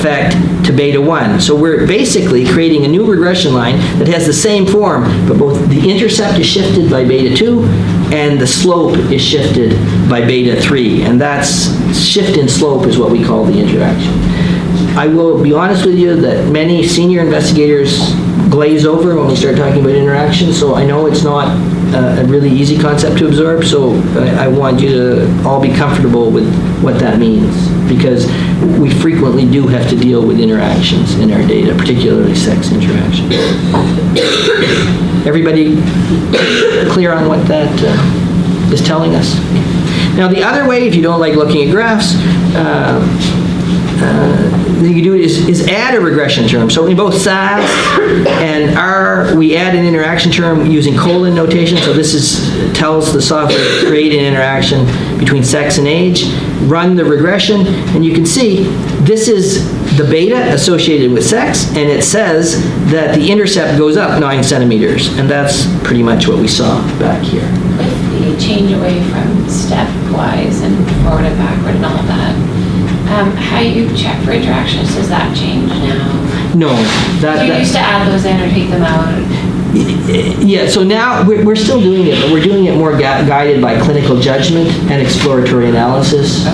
effect to beta 1. So we're basically creating a new regression line that has the same form, but both the intercept is shifted by beta 2 and the slope is shifted by beta 3. And that's shift in slope is what we call the interaction. I will be honest with you that many senior investigators glaze over when we start talking about interaction, so I know it's not a really easy concept to absorb, so I want you to all be comfortable with what that means, because we frequently do have to deal with interactions in our data, particularly sex interactions. Everybody clear on what that is telling us? Now, the other way, if you don't like looking at graphs, you can do is add a regression term. So in both SAS and R, we add an interaction term using colon notation. So this tells the software to create an interaction between sex and age. Run the regression, and you can see this is the beta associated with sex, and it says that the intercept goes up 9 centimeters, and that's pretty much what we saw back here. With the change away from stepwise and forward and backward and all of that, how you check for interactions, does that change now? No. You used to add those in or take them out? Yeah, so now we're still doing it, but we're doing it more guided by clinical judgment and exploratory analysis,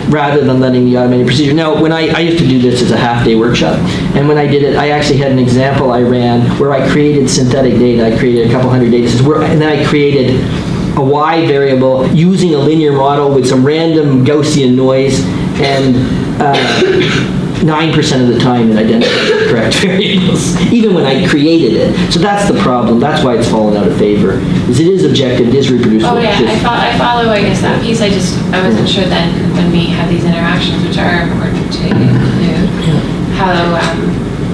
rather than letting the automated procedure. Now, when I used to do this as a half-day workshop, and when I did it, I actually had an example I ran where I created synthetic data. I created a couple hundred data sets, and then I created a Y variable using a linear model with some random Gaussian noise, and 9% of the time it identified the correct variables, even when I created it. So that's the problem. That's why it's fallen out of favor, is it is objective, it is reproducible. Oh yeah, I follow, I guess, that piece. I wasn't sure then when we have these interactions, which are important to include,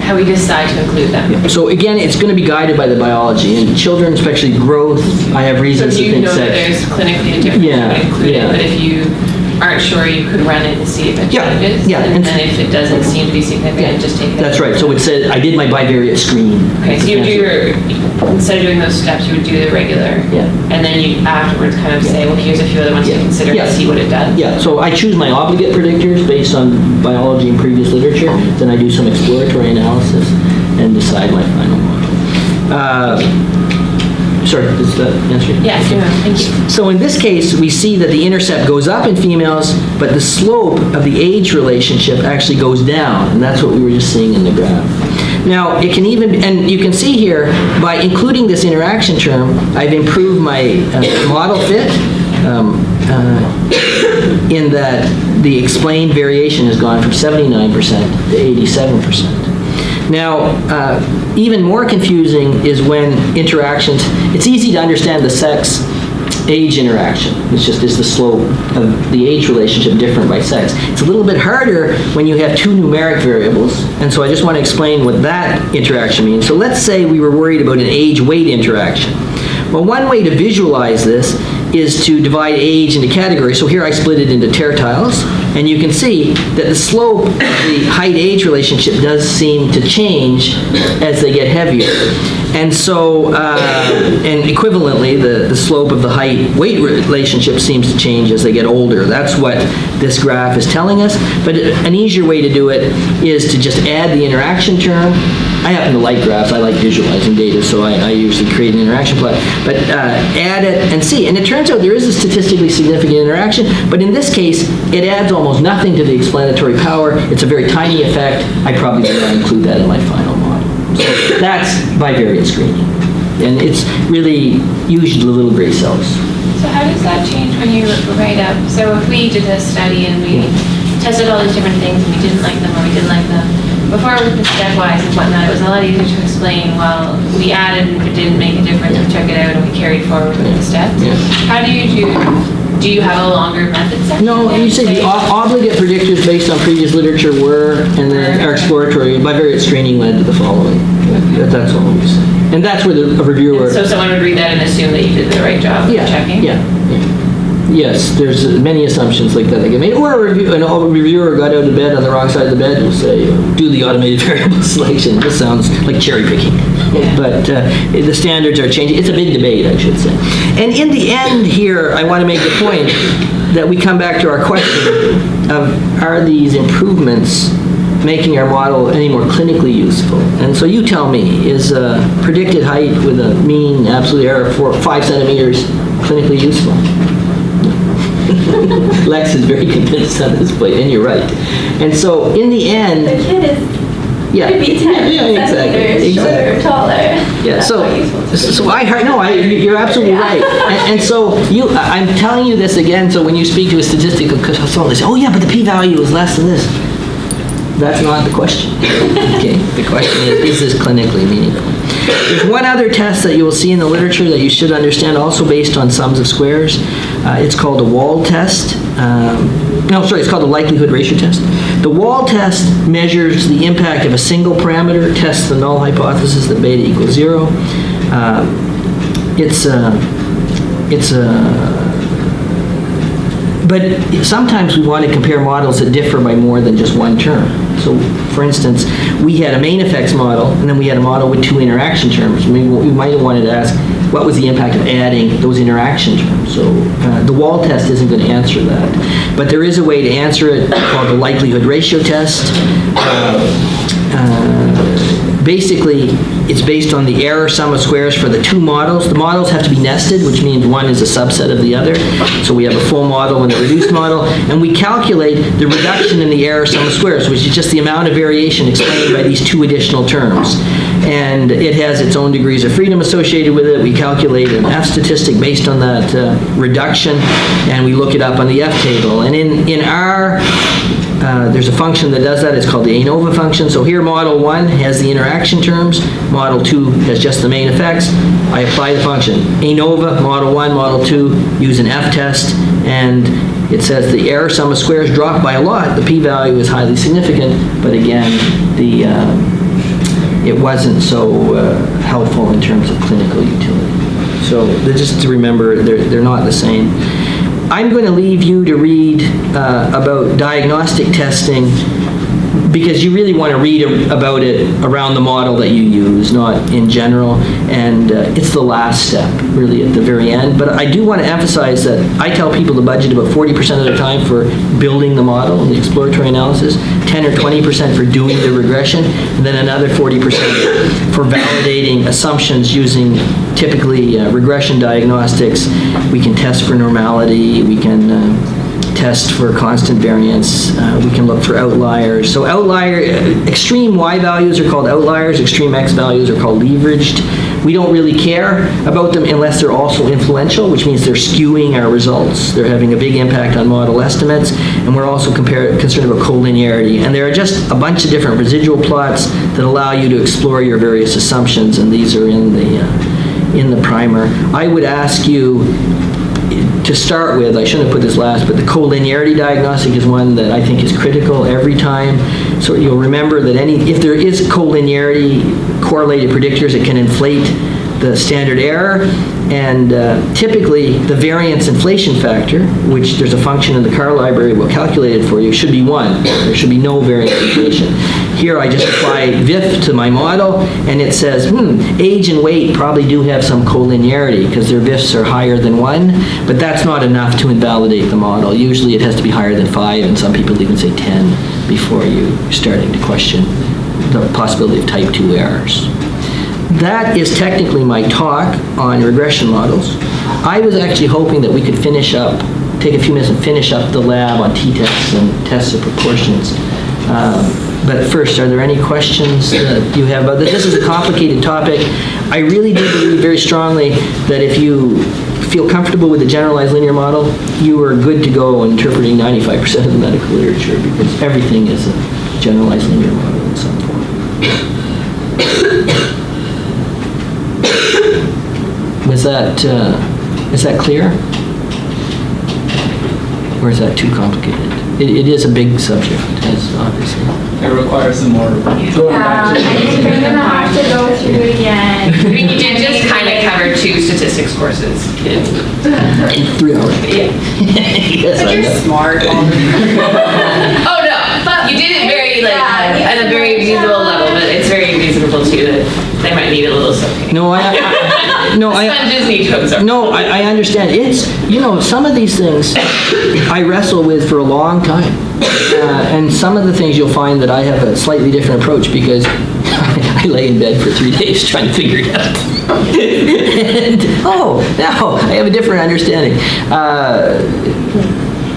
how we decide to include them. Yeah. So again, it's going to be guided by the biology. In children, especially growth, I have reasons to think So you know that there's clinically a difference, you would include it, but if you aren't sure, you could run it and see if it changes. Yeah. And then if it doesn't seem to be significant, just take it. That's right. So it said, I did my bivariate screen. Okay, so you would do instead of doing those steps, you would do the regular. Yeah. And then you afterwards kind of say, well, here's a few other ones to consider to see what it does. Yeah, so I choose my obligate predictors based on biology and previous literature. Then I do some exploratory analysis and decide my final model. Sorry, does that answer? Yes, thank you. So in this case, we see that the intercept goes up in females, but the slope of the age relationship actually goes down, and that's what we were just seeing in the graph. Now, it can even, and you can see here, by including this interaction term, I've improved my model fit in that the explained variation has gone from 79% to 87%. Now, even more confusing is when interactions, it's easy to understand the sex-age interaction. It's just, is the slope of the age relationship different by sex? It's a little bit harder when you have two numeric variables, and so I just want to explain what that interaction means. So let's say we were worried about an age-weight interaction. Well, one way to visualize this is to divide age into categories. So here I split it into tertiles, and you can see that the slope of the height-age relationship does seem to change as they get heavier. And so, and equivalently, the slope of the height-weight relationship seems to change as they get older. That's what this graph is telling us. But an easier way to do it is to just add the interaction term. I happen to like graphs. I like visualizing data, so I usually create an interaction plot. But add it and see. And it turns out there is a statistically significant interaction, but in this case, it adds almost nothing to the explanatory power. It's a very tiny effect. I probably will not include that in my final model. So that's bivariate screening. And it's really usually the little gray cells. So how does that change when you write up? So if we did a study and we tested all these different things and we didn't like them or we did like them, before with the stepwise and whatnot, it was a lot easier to explain, well, we added and it didn't make a difference, we took it out and we carried forward with the steps. How do you have a longer method section? No, you say the obligate predictors based on previous literature were, and then our exploratory, bivariate screening led to the following. That's all we say. And that's where the reviewer... And so someone would read that and assume that you did the right job of checking? Yeah. Yes, there's many assumptions like that get made. Or a reviewer got out of bed on the wrong side of the bed and will say, do the automated variable selection. This sounds like cherry picking. Yeah. But the standards are changing. It's a big debate, I should say. And in the end here, I want to make the point that we come back to our question of, are these improvements making our model any more clinically useful. And so you tell me, is predicted height with a mean absolute error of 5 centimeters clinically useful? Lex is very convinced on this point, and you're right. And so in the end, The kid is could be 10 centimeters shorter or taller. Yeah, That's not useful to me. you're absolutely right. And so I'm telling you this again, so when you speak to a statistical consultant, they say, oh yeah, but the p-value is less than this. That's not the question. Okay, the question is this clinically meaningful? There's one other test that you will see in the literature that you should understand, also based on sums of squares. It's called a Wald test. It's called the likelihood ratio test. The Wald test measures the impact of a single parameter, tests the null hypothesis that beta equals 0. But sometimes we want to compare models that differ by more than just one term. So, for instance, we had a main effects model, and then we had a model with 2 interaction terms. Maybe we might have wanted to ask, what was the impact of adding those interaction terms? So the Wald test isn't going to answer that. But there is a way to answer it called the likelihood ratio test. Basically, it's based on the error sum of squares for the 2 models. The models have to be nested, which means one is a subset of the other. So we have a full model and a reduced model, and we calculate the reduction in the error sum of squares, which is just the amount of variation explained by these 2 additional terms. And it has its own degrees of freedom associated with it. We calculate an F statistic based on that reduction, and we look it up on the F table. And in our there's a function that does that. It's called the ANOVA function. So here model 1 has the interaction terms. Model 2 has just the main effects. I apply the function ANOVA, model 1, model 2, use an F test, and it says the error sum of squares dropped by a lot. The p-value is highly significant, but again, it wasn't so helpful in terms of clinical utility. So just to remember, they're not the same. I'm going to leave you to read about diagnostic testing, because you really want to read about it around the model that you use, not in general. And it's the last step, really, at the very end. But I do want to emphasize that I tell people to budget about 40% of their time for building the model and the exploratory analysis, 10 or 20% for doing the regression, and then another 40% for validating assumptions using typically regression diagnostics. We can test for normality. We can test for constant variance. We can look for outliers. So extreme Y values are called outliers. Extreme X values are called leveraged. We don't really care about them unless they're also influential, which means they're skewing our results. They're having a big impact on model estimates. And we're also concerned about collinearity. And there are just a bunch of different residual plots that allow you to explore your various assumptions, and these are in the primer. I would ask you to start with, I shouldn't have put this last, but the collinearity diagnostic is one that I think is critical every time. So you'll remember that if there is collinearity correlated predictors, it can inflate the standard error. And typically, the variance inflation factor, which there's a function in the car library will calculate it for you, should be 1. There should be no variance inflation. Here I just apply VIF to my model, and it says, age and weight probably do have some collinearity because their VIFs are higher than 1, but that's not enough to invalidate the model. Usually it has to be higher than 5, and some people even say 10 before you're starting to question the possibility of type 2 errors. That is technically my talk on regression models. I was actually hoping that we could take a few minutes and finish up the lab on t-tests and tests of proportions. But first, are there any questions that you have about this? This is a complicated topic. I really do believe very strongly that if you feel comfortable with the generalized linear model, you are good to go in interpreting 95% of the medical literature, because everything is a generalized linear model in some form. Is that clear? Or is that too complicated? It is a big subject, as obviously. It requires some more. I think we're gonna have to go through it again. I mean, you did just kind of cover 2 statistics courses. In 3 hours. Yeah. Yes, But I you're know. smart. Oh, no. But you did it very, at a very reasonable level, but it's very reasonable, too, that they might need a little soaking. No, Sponges need to absorb. I understand. It's, some of these things I wrestle with for a long time. And some of the things you'll find that I have a slightly different approach because I lay in bed for 3 days trying to figure it out. And, now I have a different understanding.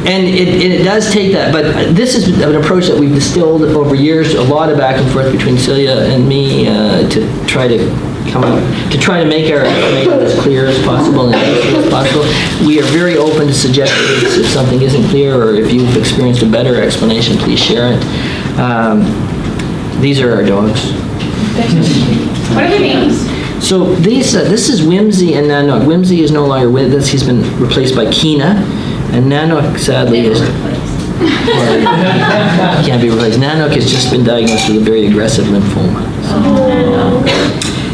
And it does take that, but this is an approach that we've distilled over years, a lot of back and forth between Celia and me to try to come up, to try to make our explanation as clear as possible and as useful as possible. We are very open to suggestions if something isn't clear or if you've experienced a better explanation, please share it. These are our dogs. What are their names? So these, this is Whimsy and Nanook. Whimsy is no longer with us. He's been replaced by Keena. And Nanook, sadly, is... Well, can't be replaced. Nanook has just been diagnosed with a very aggressive lymphoma.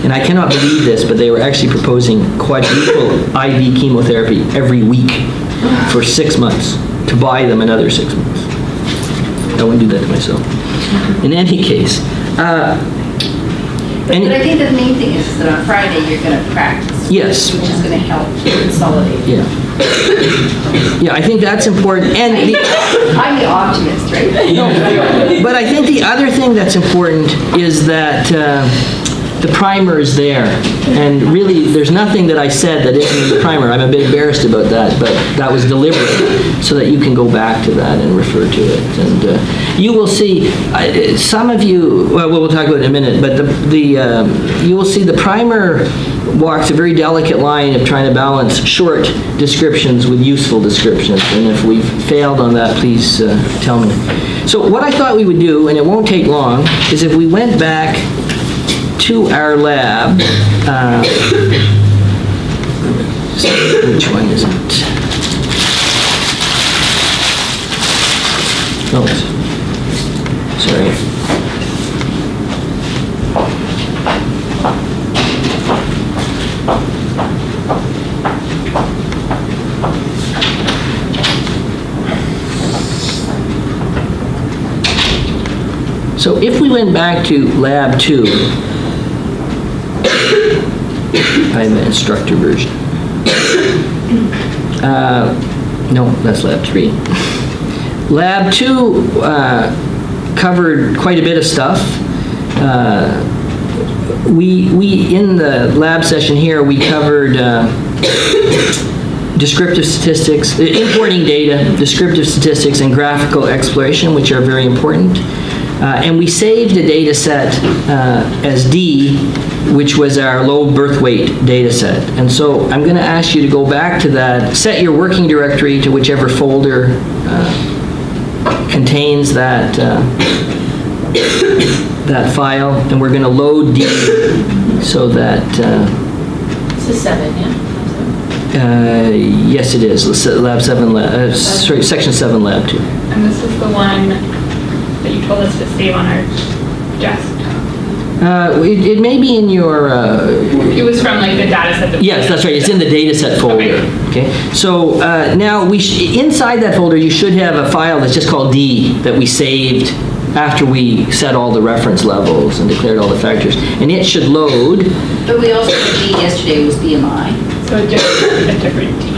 And I cannot believe this, but they were actually proposing quadruple IV chemotherapy every week for 6 months to buy them another 6 months. I wouldn't do that to myself. In any case, But I think the main thing is that on Friday you're going to practice. Yes. Which is going to help consolidate. yeah. Yeah, I think that's important. And I'm the optimist, right? but I think the other thing that's important is that the primer is there. And really, there's nothing that I said that isn't in the primer. I'm a bit embarrassed about that, but that was deliberate so that you can go back to that and refer to it. And you will see, some of you, well, we'll talk about it in a minute, but you will see the primer walks a very delicate line of trying to balance short descriptions with useful descriptions. And if we've failed on that, please tell me. So what I thought we would do, and it won't take long, is if we went back to our lab, which one is it? Oh, sorry. So if we went back to lab 2, I have an instructor version. No, that's lab 3. Lab 2 covered quite a bit of stuff. We in the lab session here, we covered descriptive statistics, importing data, descriptive statistics, and graphical exploration, which are very important. And we saved a data set as D, which was our low birth weight data set. And so I'm going to ask you to go back to that, set your working directory to whichever folder contains that that file, and we're going to load D so that... This is 7, yeah? yes, it is. Lab 7, sorry, section 7, lab 2. And this is the one that you told us to save on our desk. It may be in your... It was from like the data set. That yes, that's right. It's in the data set folder. Okay. So now inside that folder, you should have a file that's just called D that we saved after we set all the reference levels and declared all the factors. And it should load. But we also did yesterday was BMI. So a different team.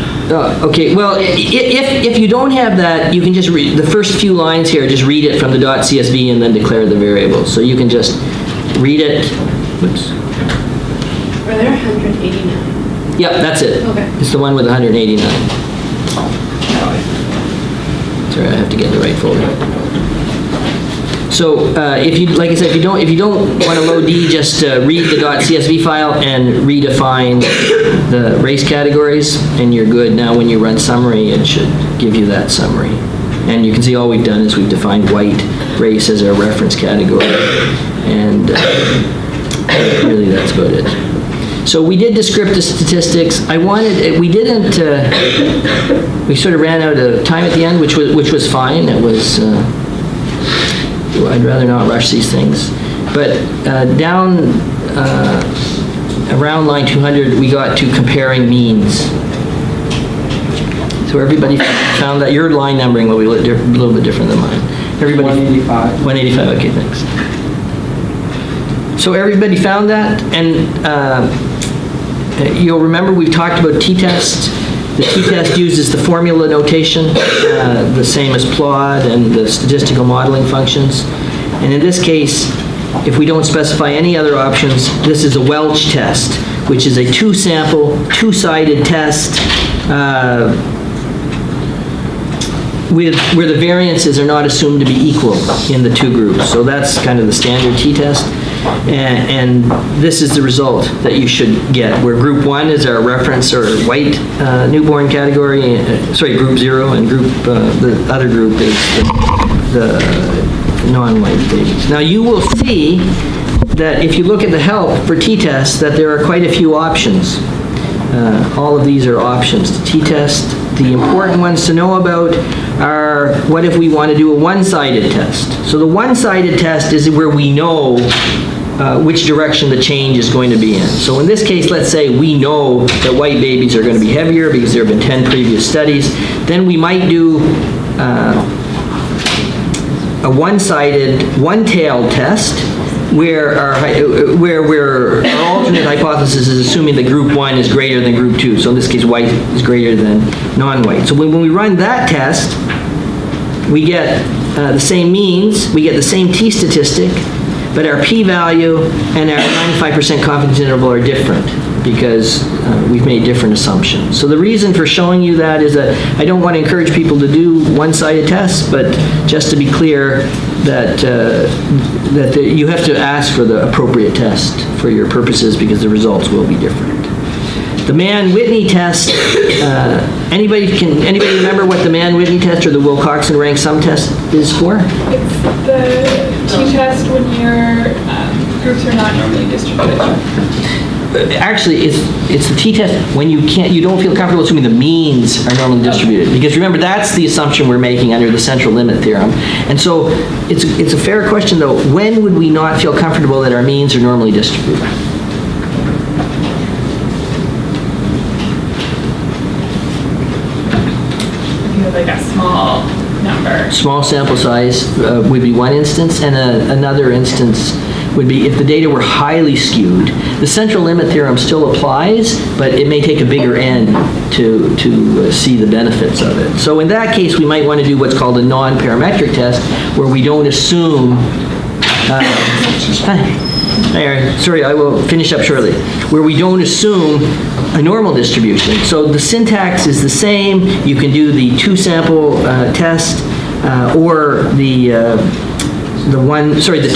Okay, well, if you don't have that, you can just read the first few lines here, just read it from the .csv and then declare the variables. So you can just read it. Whoops. Were there 189? Yep, that's it. Okay. It's the one with 189. Sorry, I have to get in the right folder. So if you, like I said, if you don't want to load D, just read the .csv file and redefine the race categories, and you're good. Now, when you run summary, it should give you that summary. And you can see all we've done is we've defined white race as our reference category, and really that's about it. So we did descriptive statistics. We sort of ran out of time at the end, which was fine. It was. I'd rather not rush these things. But down around line 200, we got to comparing means. So everybody found that. Your line numbering will be a little bit different than mine. Everybody. 185. 185, okay, thanks. So everybody found that, and you'll remember we've talked about t-test. The t-test uses the formula notation, the same as plot and the statistical modeling functions. And in this case, if we don't specify any other options, this is a Welch test, which is a two-sample, two-sided test where the variances are not assumed to be equal in the two groups. So that's kind of the standard t-test. And this is the result that you should get, where group 1 is our reference or white newborn category, group 0, and the other group is the non-white babies. Now you will see that if you look at the help for t-test, that there are quite a few options. All of these are options to t-test. The important ones to know about are, what if we want to do a one-sided test? So the one-sided test is where we know which direction the change is going to be in. So in this case, let's say we know that white babies are going to be heavier because there have been 10 previous studies. Then we might do a one-sided, one-tailed test where our alternate hypothesis is assuming that group 1 is greater than group 2. So in this case, white is greater than non-white. So when we run that test, we get the same means, we get the same t-statistic, but our p-value and our 95% confidence interval are different because we've made different assumptions. So the reason for showing you that is that I don't want to encourage people to do one-sided tests, but just to be clear that you have to ask for the appropriate test for your purposes because the results will be different. The Mann-Whitney test, anybody remember what the Mann-Whitney test or the Wilcoxon rank sum test is for? It's the t-test when your groups are not normally distributed. Actually, it's the t-test when you don't feel comfortable assuming the means are normally distributed. Because remember, that's the assumption we're making under the central limit theorem. And so it's a fair question, though. When would we not feel comfortable that our means are normally distributed? If you have like a small number. Small sample size would be one instance, and another instance would be if the data were highly skewed. The central limit theorem still applies, but it may take a bigger N to see the benefits of it. So in that case, we might want to do what's called a non-parametric test, where we don't assume... Hi, Aaron. Sorry, I will finish up shortly. Where we don't assume a normal distribution. So the syntax is the same. You can do the two-sample test or the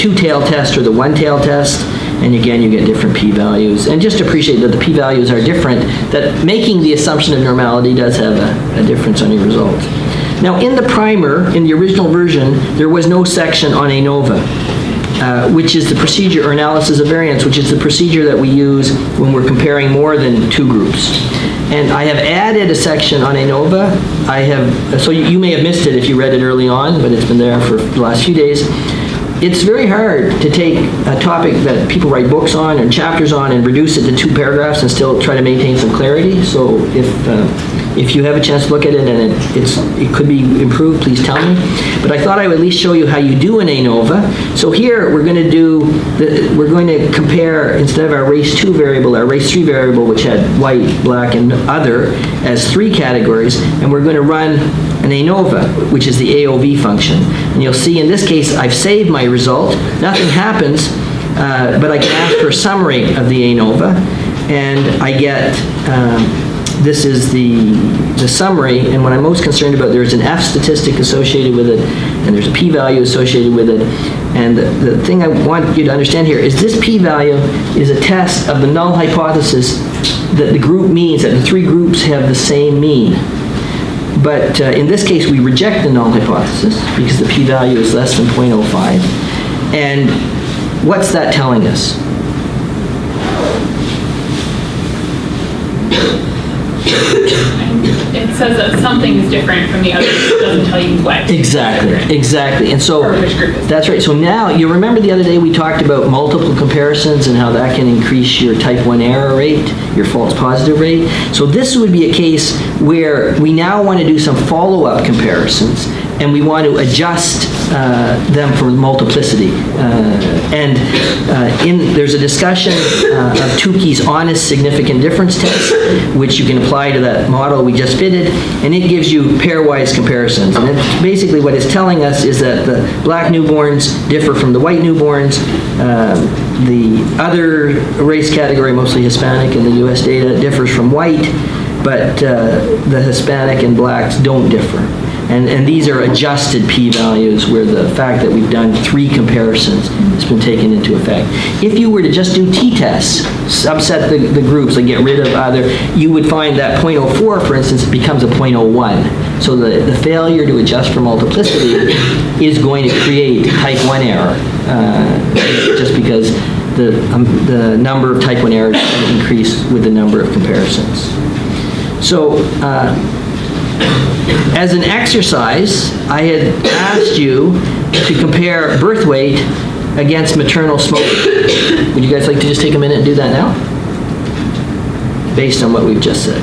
two-tail test or the one-tail test, and again, you get different p-values. And just appreciate that the p-values are different, that making the assumption of normality does have a difference on your result. Now, in the primer, in the original version, there was no section on ANOVA, which is the procedure, or analysis of variance, which is the procedure that we use when we're comparing more than two groups. And I have added a section on ANOVA. So you may have missed it if you read it early on, but it's been there for the last few days. It's very hard to take a topic that people write books on and chapters on and reduce it to 2 paragraphs and still try to maintain some clarity. So if you have a chance to look at it and it could be improved, please tell me. But I thought I would at least show you how you do an ANOVA. So here we're going to compare, instead of our race 2 variable, our race 3 variable, which had white, black, and other as 3 categories, and we're going to run an ANOVA, which is the AOV function. And you'll see in this case I've saved my result. Nothing happens, but I can ask for a summary of the ANOVA, and I get this is the summary, and what I'm most concerned about, there's an F statistic associated with it, and there's a p-value associated with it. And the thing I want you to understand here is this p-value is a test of the null hypothesis that the group means, that the 3 groups have the same mean. But in this case, we reject the null hypothesis because the p-value is less than 0.05. And what's that telling us? It says that something is different from the others. It doesn't tell you what. Exactly. And so, or which group is that's right. So now, you remember the other day we talked about multiple comparisons and how that can increase your type 1 error rate, your false positive rate. So this would be a case where we now want to do some follow-up comparisons. and we want to adjust them for multiplicity. There's a discussion of Tukey's honest significant difference test, which you can apply to that model we just fitted, and it gives you pairwise comparisons. And basically what it's telling us is that the black newborns differ from the white newborns. The other race category, mostly Hispanic in the US data, differs from white, but the Hispanic and blacks don't differ. And these are adjusted p-values where the fact that we've done 3 comparisons has been taken into effect. If you were to just do t-tests, subset the groups and get rid of other, you would find that 0.04, for instance, becomes a 0.01. So the failure to adjust for multiplicity is going to create type 1 error, just because the number of type 1 errors increase with the number of comparisons. So, as an exercise, I had asked you to compare birth weight against maternal smoking. Would you guys like to just take a minute and do that now? Based on what we've just said.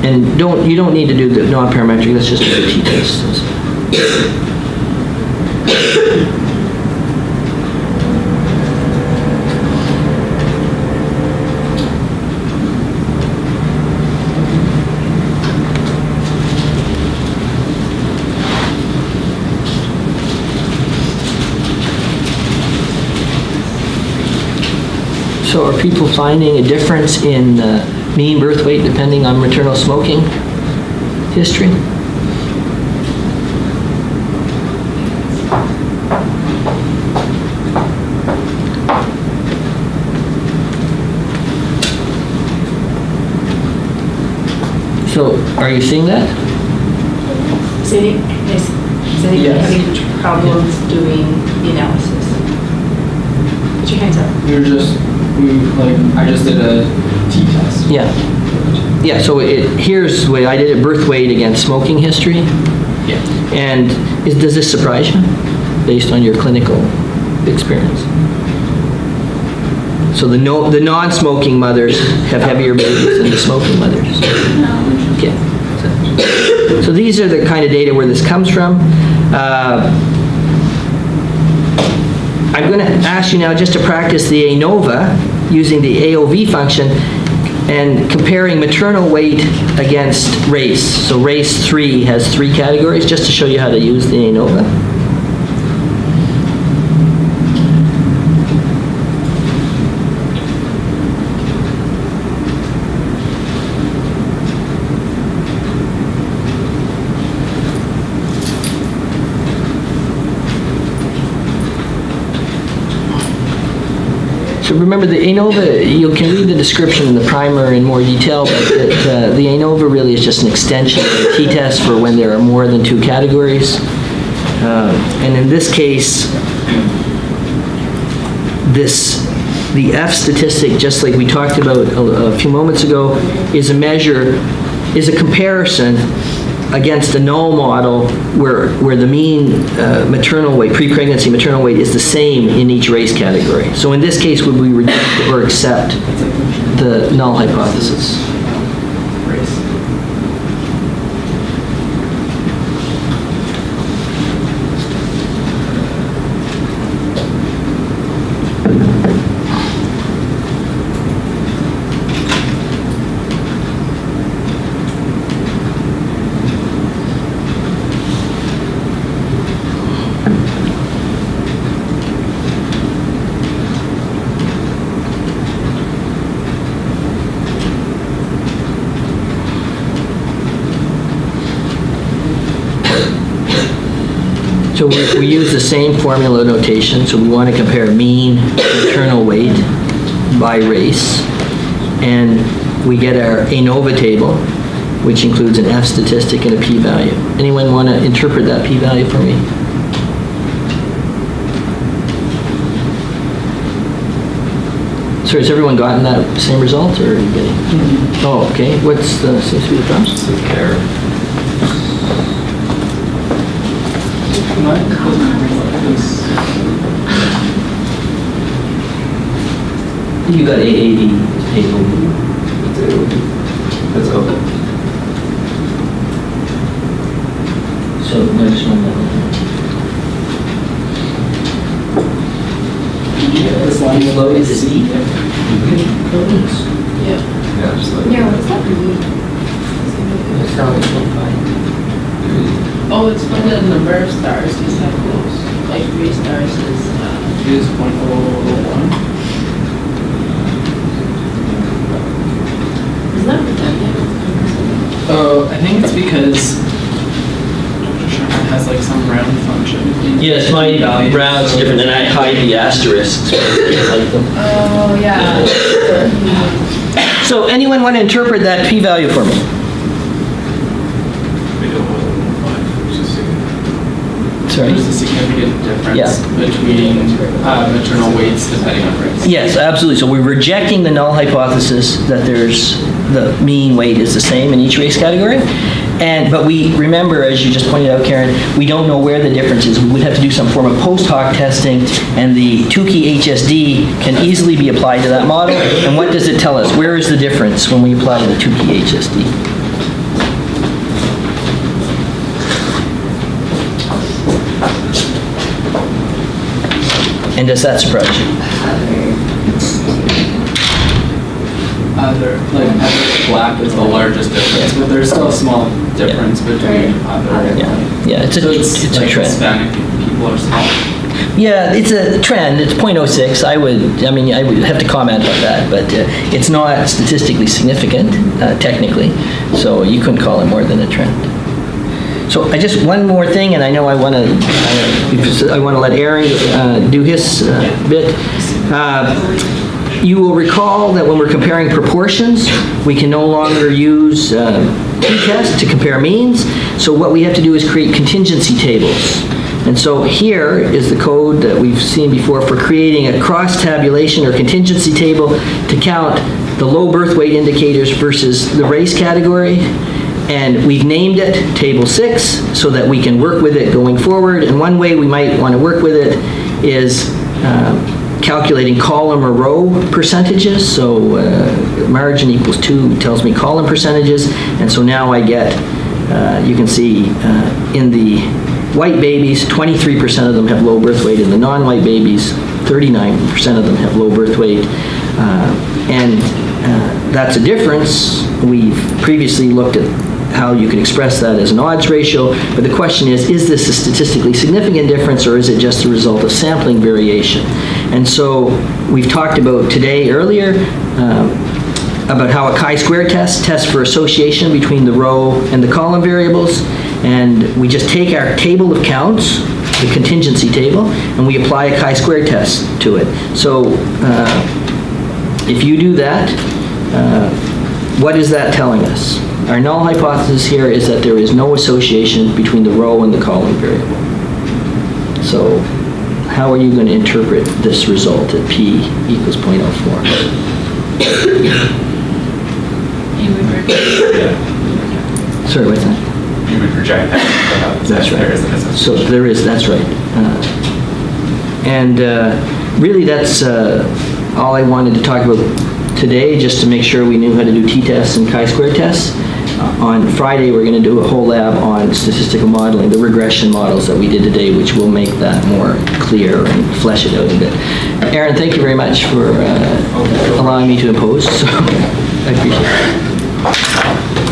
And you don't need to do the non-parametric, let's just do the t-tests. So are people finding a difference in mean birth weight depending on maternal smoking history? So are you seeing that? Sitting, Yes. having problems doing the analysis. Put your hands up. I just did a t-test. Yeah. Yeah, so here's the way I did it, birth weight against smoking history. Yeah. And does this surprise you based on your clinical experience? So the non-smoking mothers have heavier babies than the smoking mothers. Okay. So these are the kind of data where this comes from. I'm going to ask you now just to practice the ANOVA using the AOV function and comparing maternal weight against race. So race 3 has 3 categories, just to show you how to use the ANOVA. So remember the ANOVA, you can read the description in the primer in more detail, but the ANOVA really is just an extension of the t-test for when there are more than 2 categories. And in this case, the F statistic, just like we talked about a few moments ago, is a comparison against a null model where the mean maternal weight, pre-pregnancy maternal weight, is the same in each race category. So in this case, would we reject or accept the null hypothesis? So we use the same formula notation, so we want to compare mean maternal weight by race, and we get our ANOVA table, which includes an F statistic and a p-value. Anyone want to interpret that p-value for me? So has everyone gotten that same result, or are you getting? Oh, okay. What's the seems to be the problem? You got 80 table. Let's go. So there's one more. This line below is C. Codes. Yeah, just like. Yeah, what's that? That's how it's fine. Oh, it's for the number of stars these have close. Like 3 stars is, Is 0.001. is that redundant? Oh, I think it's because Dr. Sharma has like some round function. Yes, my Values. round's different, and I hide the asterisks. I like them. Oh, yeah. So anyone want to interpret that p-value for me? Sorry? There's a significant difference Yeah. between maternal weights depending on race. Yes, absolutely. So we're rejecting the null hypothesis that there's, the mean weight is the same in each race category. But we remember, as you just pointed out, Karen, we don't know where the difference is. We would have to do some form of post hoc testing, and the Tukey HSD can easily be applied to that model. And what does it tell us? Where is the difference when we apply the Tukey HSD? And does that surprise you? Other black is the largest difference, but there's still a small difference between other and Yeah, like. yeah, it's So a like trend. Hispanic people are small. Yeah, it's a trend. It's 0.06. I would have to comment on that, but it's not statistically significant, technically. So you couldn't call it more than a trend. So one more thing, and I know I want to let Aaron do his bit. You will recall that when we're comparing proportions, we can no longer use t-test to compare means. So what we have to do is create contingency tables. And so here is the code that we've seen before for creating a cross-tabulation or contingency table to count the low birth weight indicators versus the race category. And we've named it Table 6 so that we can work with it going forward. And one way we might want to work with it is calculating column or row percentages. So margin equals 2 tells me column percentages. And so now I get, you can see in the white babies, 23% of them have low birth weight. In the non-white babies, 39% of them have low birth weight. And that's a difference. We've previously looked at how you can express that as an odds ratio, but the question is this a statistically significant difference, or is it just a result of sampling variation? And so we've talked about today earlier about how a chi-square test tests for association between the row and the column variables, and we just take our table of counts, the contingency table, and we apply a chi-square test to it. So if you do that, what is that telling us? Our null hypothesis here is that there is no association between the row and the column variable. So how are you going to interpret this result at p equals 0.04? You would Sorry, what's that? You would reject that. That's right. There is an association. So there is, that's right. Really, that's all I wanted to talk about today, just to make sure we knew how to do t-tests and chi-square tests. On Friday, we're going to do a whole lab on statistical modeling, the regression models that we did today, which will make that more clear and flesh it out a bit. Aaron, thank you very much for allowing me to impose. So I appreciate it.